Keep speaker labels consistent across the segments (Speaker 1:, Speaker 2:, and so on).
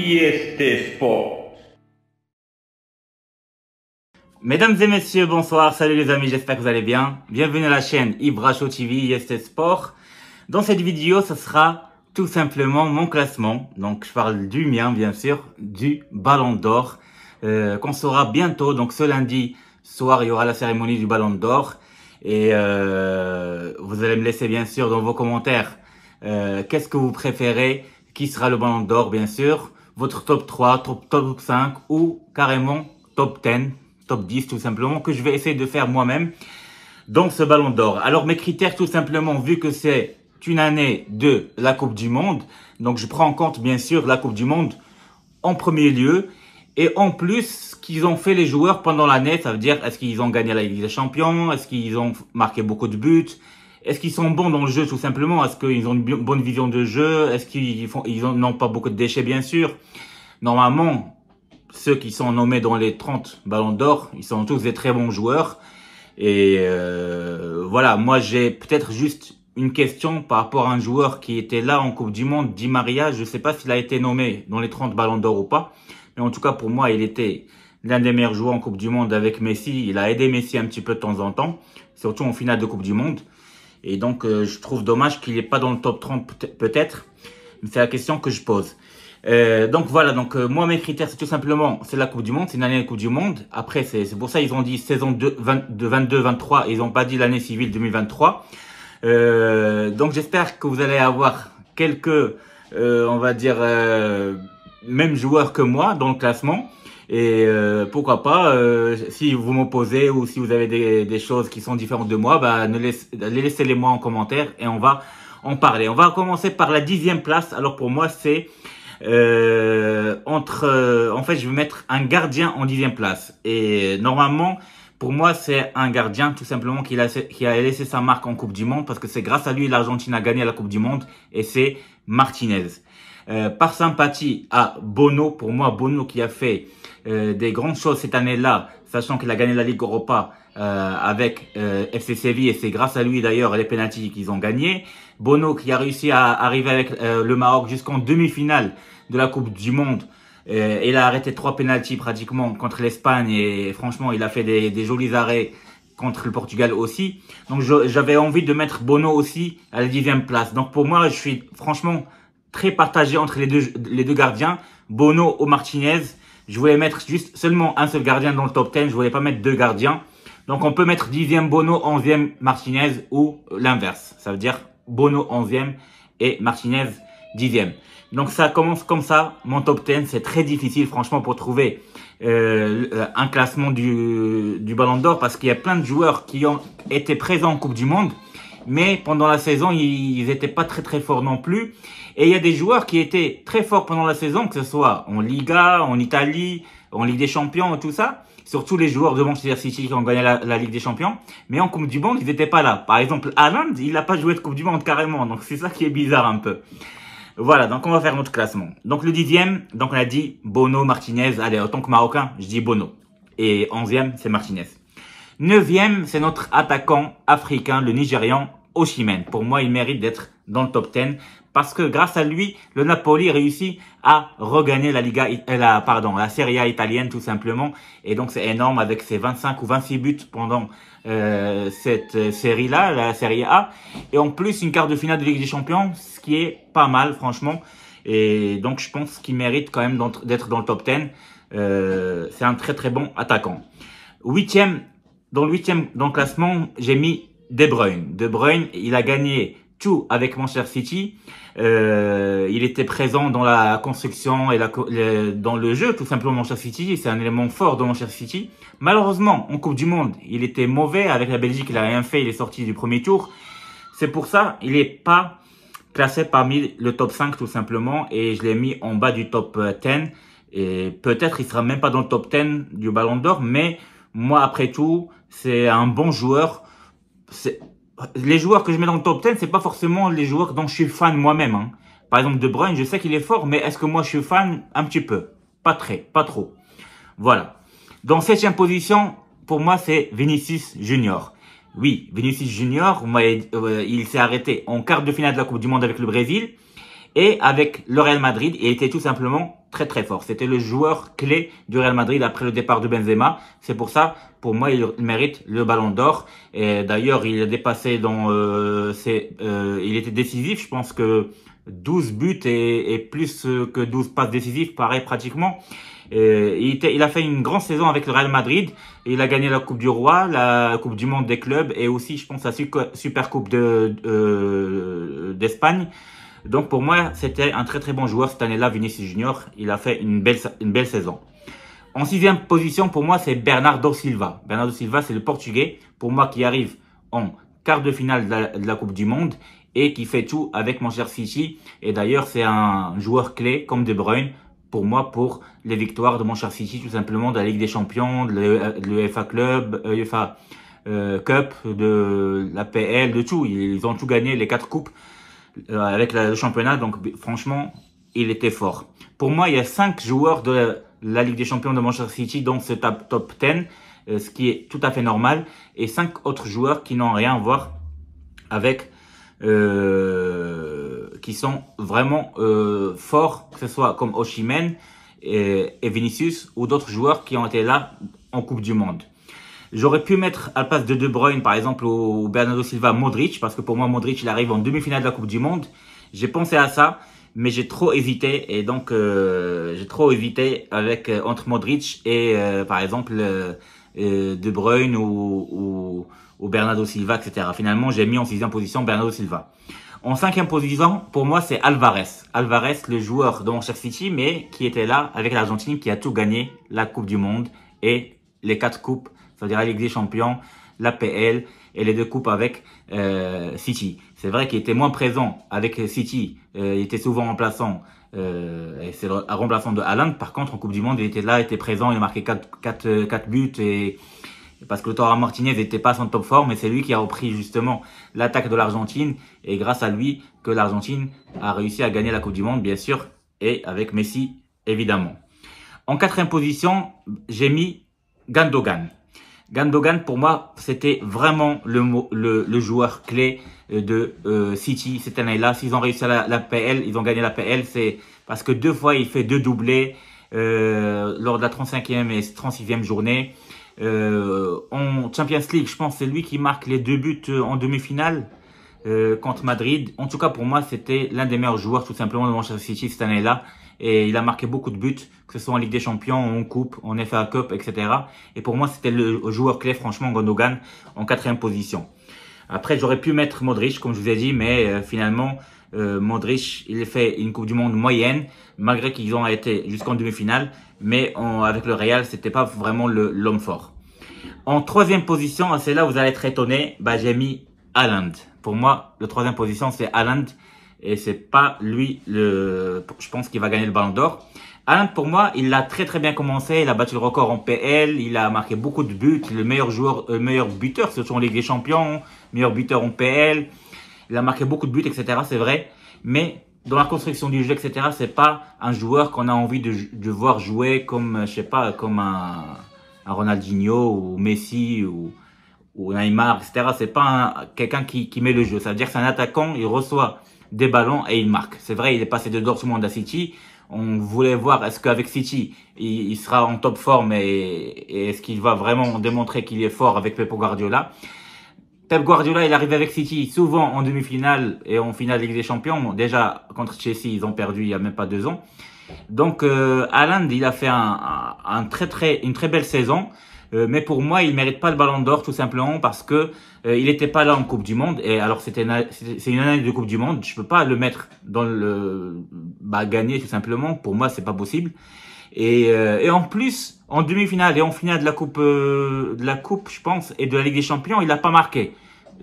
Speaker 1: IST Sport.
Speaker 2: Mesdames et messieurs, bonsoir, salut les amis, j'espère que vous allez bien. Bienvenue à la chaîne Ibra Show TV IST Sport. Dans cette vidéo, ce sera tout simplement mon classement. Donc je parle du mien, bien sûr, du Ballon d'Or, qu'on saura bientôt. Donc ce lundi soir, il y aura la cérémonie du Ballon d'Or. Et vous allez me laisser bien sûr dans vos commentaires qu'est-ce que vous préférez, qui sera le Ballon d'Or bien sûr, votre top 3, top 5 ou carrément top 10. Top 10 tout simplement, que je vais essayer de faire moi-même dans ce Ballon d'Or. Alors mes critères tout simplement, vu que c'est une année de la Coupe du Monde, donc je prends en compte bien sûr la Coupe du Monde en premier lieu, et en plus ce qu'ils ont fait les joueurs pendant l'année, ça veut dire est-ce qu'ils ont gagné la Ligue des Champions, est-ce qu'ils ont marqué beaucoup de buts, est-ce qu'ils sont bons dans le jeu tout simplement, est-ce qu'ils ont une bonne vision de jeu, est-ce qu'ils n'ont pas beaucoup de déchets bien sûr. Normalement, ceux qui sont nommés dans les 30 ballons d'or, ils sont tous des très bons joueurs. Et voilà, moi j'ai peut-être juste une question par rapport à un joueur qui était là en Coupe du Monde, Di Maria. Je ne sais pas s'il a été nommé dans les 30 ballons d'or ou pas. Mais en tout cas, pour moi, il était l'un des meilleurs joueurs en Coupe du Monde avec Messi. Il a aidé Messi un petit peu de temps en temps, surtout en finale de Coupe du Monde. Et donc, je trouve dommage qu'il n'est pas dans le top 30 peut-être. Mais c'est la question que je pose. Donc voilà, donc moi mes critères c'est tout simplement, c'est la Coupe du Monde, c'est une année de Coupe du Monde. Après c'est pour ça ils ont dit saison de 22-23, ils ont pas dit l'année civile 2023. Donc j'espère que vous allez avoir quelques, on va dire, mêmes joueurs que moi dans le classement. Et pourquoi pas, si vous m'opposez ou si vous avez des choses qui sont différentes de moi, bah laissez-les moi en commentaire et on va en parler. On va commencer par la 10e place. Alors pour moi c'est en fait je vais mettre un gardien en 10e place, et normalement pour moi c'est un gardien tout simplement qui a laissé sa marque en Coupe du Monde, parce que c'est grâce à lui l'Argentine a gagné la Coupe du Monde, et c'est Martinez. Par sympathie à Bono, pour moi Bono qui a fait des grandes choses cette année-là, sachant qu'il a gagné la Ligue Europa avec FC Séville, et c'est grâce à lui d'ailleurs les pénaltys qu'ils ont gagné. Bono qui a réussi à arriver avec le Maroc jusqu'en demi-finale de la Coupe du Monde. Il a arrêté 3 pénaltys pratiquement contre l'Espagne, et franchement il a fait des jolis arrêts contre le Portugal aussi. Donc j'avais envie de mettre Bono aussi à la 10e place. Donc pour moi je suis franchement très partagé entre les deux gardiens, Bono ou Martinez. Je voulais mettre juste seulement un seul gardien dans le top 10, je voulais pas mettre 2 gardiens. Donc on peut mettre 10e Bono, 11e Martinez, ou l'inverse. Ça veut dire Bono 11e et Martinez 10e. Donc ça commence comme ça, mon top 10. C'est très difficile franchement pour trouver un classement du Ballon d'Or, parce qu'il y a plein de joueurs qui ont été présents en Coupe du Monde, mais pendant la saison, ils n'étaient pas très forts non plus. Et il y a des joueurs qui étaient très forts pendant la saison, que ce soit en Liga, en Italie, en Ligue des Champions et tout ça. Surtout les joueurs de Manchester City qui ont gagné la Ligue des Champions. Mais en Coupe du Monde, ils n'étaient pas là. Par exemple, Haaland, il n'a pas joué de Coupe du Monde carrément. Donc c'est ça qui est bizarre un peu. Voilà, donc on va faire notre classement. Donc le 10e, donc on a dit Bono, Martinez. Allez, en tant que Marocain, je dis Bono. Et 11e, c'est Martinez. 9e, c'est notre attaquant africain, le Nigérian Osimhen. Pour moi, il mérite d'être dans le top 10, parce que grâce à lui, le Napoli réussit à regagner la Serie A italienne tout simplement. Et donc c'est énorme avec ses 25 ou 26 buts pendant cette série-là, la Serie A. Et en plus, une quart de finale de Ligue des Champions, ce qui est pas mal franchement. Et donc je pense qu'il mérite quand même d'être dans le top 10. C'est un très bon attaquant. 8e, dans le classement, j'ai mis De Bruyne. De Bruyne, il a gagné tout avec Manchester City. Il était présent dans la construction et dans le jeu, tout simplement. Manchester City, c'est un élément fort de Manchester City. Malheureusement, en Coupe du Monde, il était mauvais. Avec la Belgique, il a rien fait. Il est sorti du premier tour. C'est pour ça, il n'est pas classé parmi le top 5, tout simplement. Et je l'ai mis en bas du top 10. Et peut-être il sera même pas dans le top 10 du Ballon d'Or. Mais moi, après tout, c'est un bon joueur. Les joueurs que je mets dans le top 10, c'est pas forcément les joueurs dont je suis fan moi-même. Hein. Par exemple, De Bruyne, je sais qu'il est fort, mais est-ce que moi je suis fan? Un petit peu. Pas trop. Voilà. Dans 7e position, pour moi, c'est Vinicius Junior. Oui, Vinicius Junior, il s'est arrêté en quart de finale de la Coupe du Monde avec le Brésil. Et avec le Real Madrid, il était tout simplement très très fort. C'était le joueur clé du Real Madrid après le départ de Benzema. C'est pour ça, pour moi, il mérite le Ballon d'Or. Et d'ailleurs, il a dépassé il était décisif. Je pense que 12 buts et plus que 12 passes décisives, pareil pratiquement. Il a fait une grande saison avec le Real Madrid. Il a gagné la Coupe du Roi, la Coupe du Monde des clubs et aussi, je pense, la Super Coupe d'Espagne. Donc pour moi, c'était un très très bon joueur cette année-là, Vinicius Junior. Il a fait une belle saison. En sixième position, pour moi, c'est Bernardo Silva. Bernardo Silva, c'est le Portugais, pour moi, qui arrive en quart de finale de la Coupe du Monde et qui fait tout avec Manchester City. Et d'ailleurs, c'est un joueur clé comme De Bruyne pour moi pour les victoires de Manchester City, tout simplement de la Ligue des Champions, de l'UEFA Club, UEFA Cup, de la PL, de tout. Ils ont tout gagné, les 4 coupes avec le championnat. Donc franchement, il était fort. Pour moi, il y a 5 joueurs de la Ligue des Champions de Manchester City dans ce top 10, ce qui est tout à fait normal, et 5 autres joueurs qui n'ont rien à voir avec qui sont vraiment forts, que ce soit comme Osimhen et Vinicius ou d'autres joueurs qui ont été là en Coupe du Monde. J'aurais pu mettre à la place de De Bruyne, par exemple, ou Bernardo Silva, Modric, parce que pour moi, Modric, il arrive en demi-finale de la Coupe du Monde. J'ai pensé à ça, mais j'ai trop hésité, et donc j'ai trop hésité avec entre Modric et, par exemple, De Bruyne ou Bernardo Silva, etc. Finalement, j'ai mis en sixième position Bernardo Silva. En cinquième position, pour moi, c'est Alvarez. Alvarez, le joueur de Manchester City, mais qui était là avec l'Argentine, qui a tout gagné, la Coupe du Monde et les 4 coupes, c'est-à-dire la Ligue des Champions, la PL et les 2 coupes avec City. C'est vrai qu'il était moins présent avec City, il était souvent remplaçant, et c'est le remplaçant de Haaland. Par contre, en Coupe du Monde, il était là, il était présent, il a marqué 4 buts et parce que Lautaro Martinez n'était pas à son top forme, mais c'est lui qui a repris justement l'attaque de l'Argentine, et grâce à lui que l'Argentine a réussi à gagner la Coupe du Monde, bien sûr, et avec Messi, évidemment. En quatrième position, j'ai mis Gundogan. Gundogan, pour moi, c'était vraiment le joueur clé de City cette année-là. S'ils ont réussi la PL, ils ont gagné la PL, c'est parce que 2 fois, il fait 2 doublés lors de la 35e et 36e journée. En Champions League, je pense que c'est lui qui marque les 2 buts en demi-finale contre Madrid. En tout cas, pour moi, c'était l'un des meilleurs joueurs tout simplement de Manchester City cette année-là. Et il a marqué beaucoup de buts, que ce soit en Ligue des Champions, en Coupe, en FA Cup, etc. Et pour moi, c'était le joueur clé, franchement, Gundogan, en quatrième position. Après, j'aurais pu mettre Modric, comme je vous ai dit, mais finalement, Modric, il a fait une Coupe du Monde moyenne, malgré qu'ils ont été jusqu'en demi-finale. Mais avec le Real, c'était pas vraiment l'homme fort. En troisième position, c'est là où vous allez être étonné, j'ai mis Haaland. Pour moi, le troisième position, c'est Haaland. Et c'est pas lui, je pense qu'il va gagner le Ballon d'Or. Haaland, pour moi, il a très très bien commencé. Il a battu le record en PL. Il a marqué beaucoup de buts. Le meilleur joueur, meilleur buteur, surtout en Ligue des Champions. Meilleur buteur en PL. Il a marqué beaucoup de buts, etc. C'est vrai. Mais dans la construction du jeu, etc., c'est pas un joueur qu'on a envie de voir jouer comme, je sais pas, comme un Ronaldinho ou Messi ou Neymar, etc. C'est pas quelqu'un qui met le jeu. Ça veut dire que c'est un attaquant, il reçoit des ballons et il marque. C'est vrai, il est passé de Dortmund à City. On voulait voir est-ce qu'avec City, il sera en top forme et est-ce qu'il va vraiment démontrer qu'il est fort avec Pep Guardiola. Pep Guardiola, il arrive avec City souvent en demi-finale et en finale de Ligue des Champions. Déjà, contre Chelsea, ils ont perdu il y a même pas 2 ans. Donc, Haaland, il a fait une très belle saison. Mais pour moi, il mérite pas le Ballon d'Or tout simplement parce que il était pas là en Coupe du Monde. Et alors, c'est une année de Coupe du Monde. Je peux pas le mettre dans gagner tout simplement. Pour moi, c'est pas possible. Et en plus, en demi-finale et en finale de la coupe, je pense, et de la Ligue des Champions, il a pas marqué.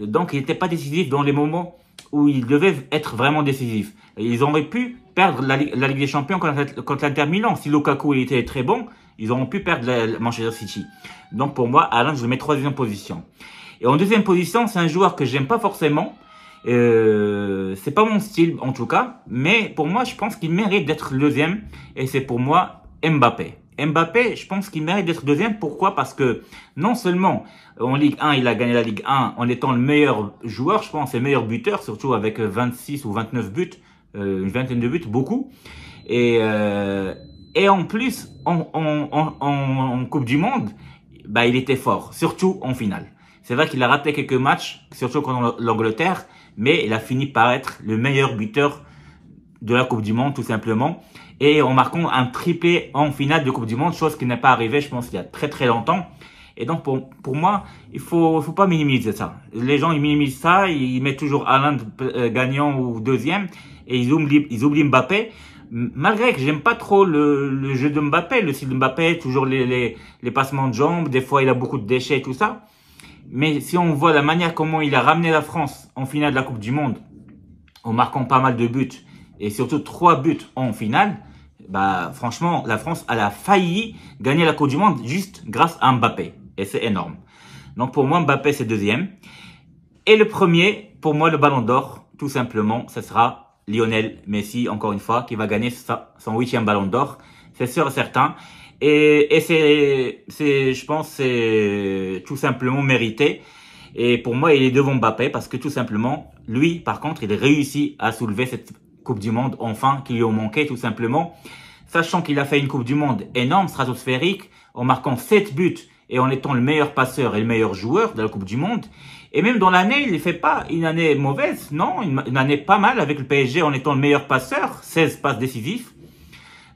Speaker 2: Donc, il n'était pas décisif dans les moments où il devait être vraiment décisif. Ils auraient pu perdre la Ligue des Champions contre l'Inter Milan. Si Lukaku il était très bon, ils auront pu perdre la Manchester City. Donc pour moi, Haaland, je le mets troisième position. Et en deuxième position, c'est un joueur que j'aime pas forcément. C'est pas mon style en tout cas, mais pour moi, je pense qu'il mérite d'être deuxième. Et c'est pour moi Mbappé. Mbappé, je pense qu'il mérite d'être deuxième. Pourquoi? Parce que non seulement en Ligue 1, il a gagné la Ligue 1 en étant le meilleur joueur, je pense, le meilleur buteur, surtout avec 26 ou 29 buts une vingtaine de buts, beaucoup. Et en plus, en Coupe du Monde, bah, il était fort, surtout en finale. C'est vrai qu'il a raté quelques matchs, surtout contre l'Angleterre, mais il a fini par être le meilleur buteur de la Coupe du Monde, tout simplement. Et en marquant un triplé en finale de Coupe du Monde, chose qui n'est pas arrivée, je pense, il y a très très longtemps. Et donc, pour moi, il faut pas minimiser ça. Les gens, ils minimisent ça, ils mettent toujours Haaland gagnant ou deuxième, et ils oublient Mbappé. Malgré que j'aime pas trop le jeu de Mbappé, le style de Mbappé, toujours les passements de jambes, des fois il a beaucoup de déchets et tout ça. Mais si on voit la manière comment il a ramené la France en finale de la Coupe du Monde, en marquant pas mal de buts, et surtout 3 buts en finale, bah franchement, la France elle a failli gagner la Coupe du Monde juste grâce à Mbappé. Et c'est énorme. Donc pour moi, Mbappé c'est deuxième. Et le premier, pour moi, le Ballon d'Or, tout simplement, ce sera Lionel Messi, encore une fois, qui va gagner son 8e Ballon d'Or. C'est sûr et certain. Et je pense, c'est tout simplement mérité. Et pour moi, il est devant Mbappé parce que tout simplement, lui, par contre, il a réussi à soulever cette Coupe du Monde, enfin, qui lui a manqué, tout simplement. Sachant qu'il a fait une Coupe du Monde énorme, stratosphérique, en marquant 7 buts et en étant le meilleur passeur et le meilleur joueur de la Coupe du Monde. Et même dans l'année, il ne fait pas une année mauvaise, non, une année pas mal avec le PSG en étant le meilleur passeur, 16 passes décisives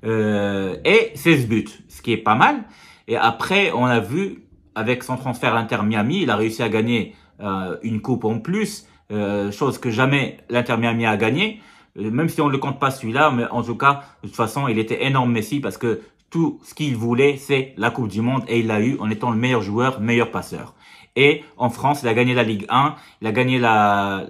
Speaker 2: et 16 buts, ce qui est pas mal. Et après, on a vu, avec son transfert à l'Inter Miami, il a réussi à gagner une coupe en plus, chose que jamais l'Inter Miami a gagné. Même si on ne le compte pas celui-là, mais en tout cas, de toute façon, il était énorme Messi parce que tout ce qu'il voulait, c'est la Coupe du Monde et il l'a eu en étant le meilleur joueur, meilleur passeur. Et en France, il a gagné la Ligue 1, il a gagné la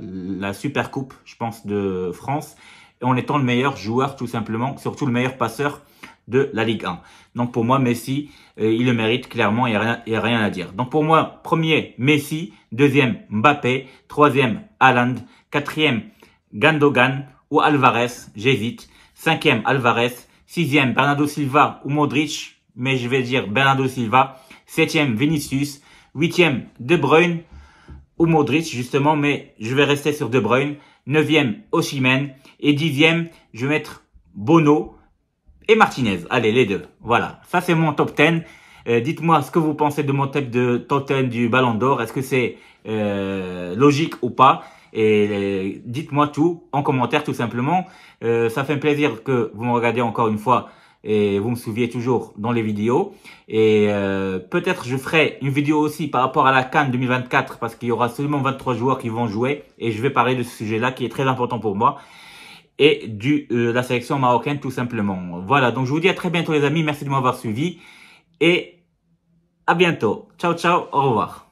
Speaker 2: Super Coupe, je pense, de France, en étant le meilleur joueur, tout simplement, surtout le meilleur passeur de la Ligue 1. Donc pour moi, Messi, il le mérite clairement, il n'y a rien à dire. Donc pour moi, premier, Messi, deuxième, Mbappé, troisième, Haaland, quatrième, Gundogan ou Alvarez, j'hésite, cinquième, Alvarez, sixième, Bernardo Silva ou Modric, mais je vais dire Bernardo Silva, septième, Vinicius, huitième, De Bruyne ou Modric, justement, mais je vais rester sur De Bruyne, neuvième, Osimhen, et dixième, je vais mettre Bono et Martinez. Allez, les deux. Voilà, ça c'est mon top 10. Dites-moi ce que vous pensez de mon top 10 du Ballon d'Or. Est-ce que c'est logique ou pas? Et dites-moi tout en commentaire, tout simplement. Ça fait un plaisir que vous me regardez encore une fois et vous me suiviez toujours dans les vidéos. Et peut-être je ferai une vidéo aussi par rapport à la CAN 2024 parce qu'il y aura seulement 23 joueurs qui vont jouer et je vais parler de ce sujet-là qui est très important pour moi et la sélection marocaine tout simplement. Voilà, donc je vous dis à très bientôt les amis. Merci de m'avoir suivi et à bientôt. Ciao, ciao, au revoir.